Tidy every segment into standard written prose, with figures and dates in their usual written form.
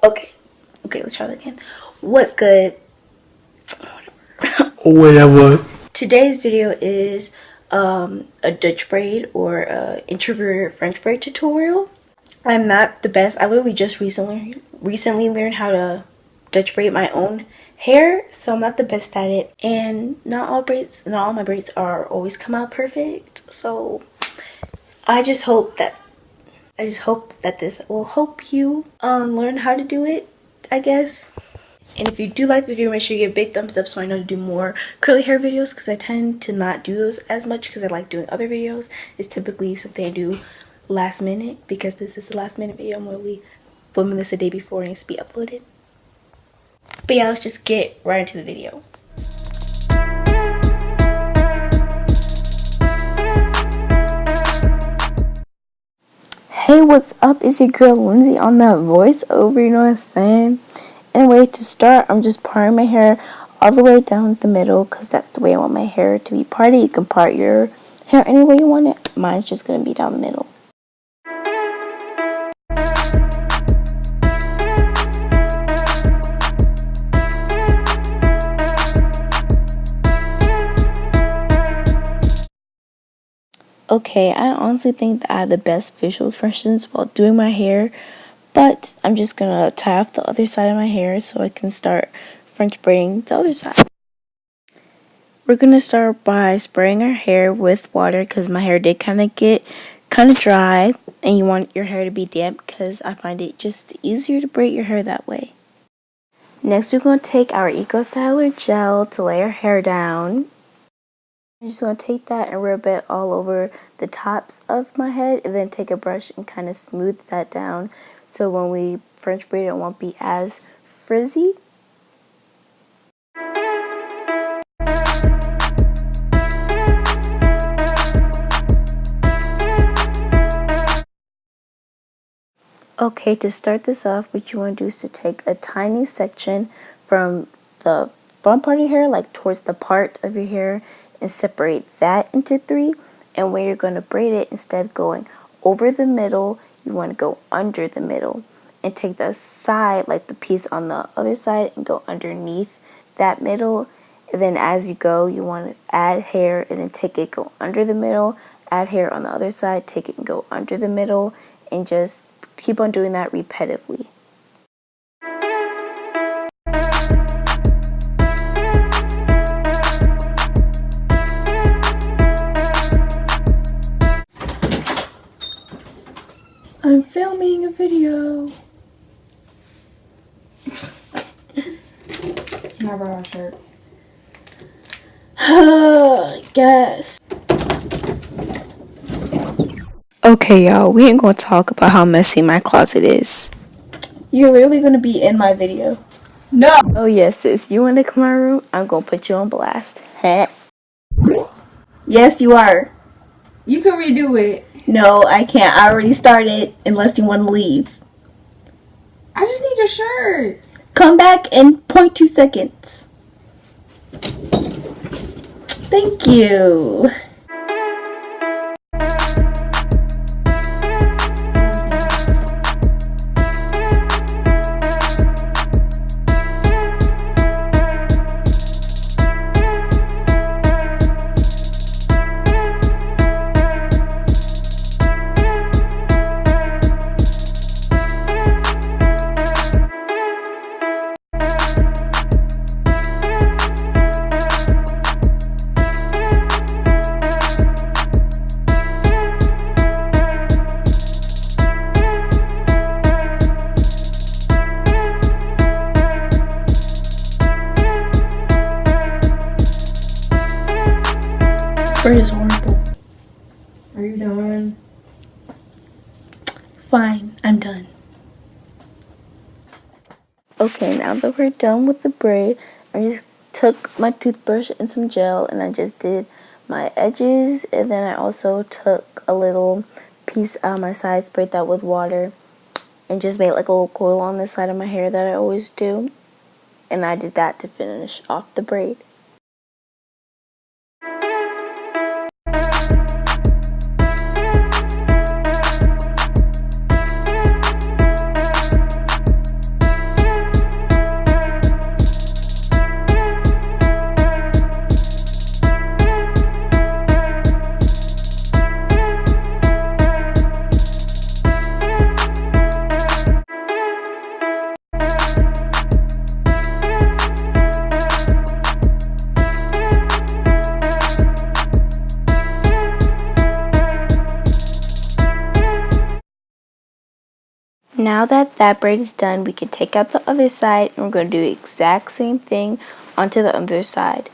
Okay, let's try that again. What's good? Whatever. Today's video is a Dutch braid or a introverted French braid tutorial. I'm not the best. I literally just recently learned how to Dutch braid my own hair, so I'm not the best at it. And not all my braids are always come out perfect. So I just hope that this will help you learn how to do it, I guess. And if you do like this video, make sure you give a big thumbs up so I know to do more curly hair videos, because I tend to not do those as much because I like doing other videos. It's typically something I do last minute, because this is the last minute video. I'm literally filming this a day before it needs to be uploaded. But yeah, let's just get right into the video. Hey, what's up? It's your girl Lindsay on that voiceover, you know what I'm saying? Anyway, to start, I'm just parting my hair all the way down the middle, because that's the way I want my hair to be parted. You can part your hair any way you want it. Mine's just going to be down the middle. Okay, I honestly think that I have the best facial expressions while doing my hair. But I'm just going to tie off the other side of my hair so I can start French braiding the other side. We're going to start by spraying our hair with water, because my hair did get kind of dry. And you want your hair to be damp, because I find it just easier to braid your hair that way. Next, we're going to take our Eco Styler gel to lay our hair down. I'm just going to take that and rub it all over the tops of my head, and then take a brush and kind of smooth that down, so when we French braid it won't be as frizzy. Okay, to start this off, what you want to do is to take a tiny section from the front part of your hair, like towards the part of your hair, and separate that into 3. And when you're going to braid it, instead of going over the middle, you want to go under the middle. And take the side, like the piece on the other side, and go underneath that middle. And then as you go, you want to add hair, and then take it, go under the middle, add hair on the other side, take it and go under the middle, and just keep on doing that repetitively. I'm filming a video. Can I borrow a shirt? I guess. Okay, y'all, we ain't gonna talk about how messy my closet is. You're literally gonna be in my video. No! Oh yes, sis, you wanna come to my room? I'm gonna put you on blast. Yes, you are. You can redo it. No, I can't. I already started, unless you want to leave. I just need your shirt. Come back in 0.2 seconds. Thank you. Braid is horrible. Are you done? Fine, I'm done. Okay, now that we're done with the braid, I just took my toothbrush and some gel, and I just did my edges, and then I also took a little piece out of my side, sprayed that with water, and just made like a little coil on the side of my hair that I always do. And I did that to finish off the braid. Now that that braid is done, we can take out the other side and we're going to do the exact same thing onto the other side.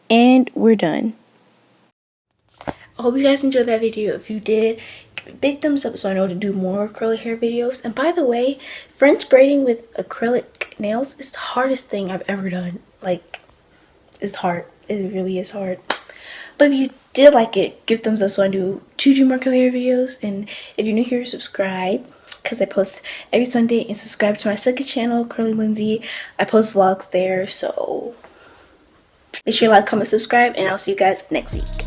And we're done. I hope you guys enjoyed that video. If you did, give a big thumbs up so I know to do more curly hair videos. And by the way, French braiding with acrylic nails is the hardest thing I've ever done. Like, it's hard. It really is hard. But if you did like it, give thumbs up so I do more curly hair videos. And if you're new here, subscribe, because I post every Sunday. And subscribe to my second channel, Curly Lindsey. I post vlogs there, so make sure you like, comment, subscribe, and I'll see you guys next week.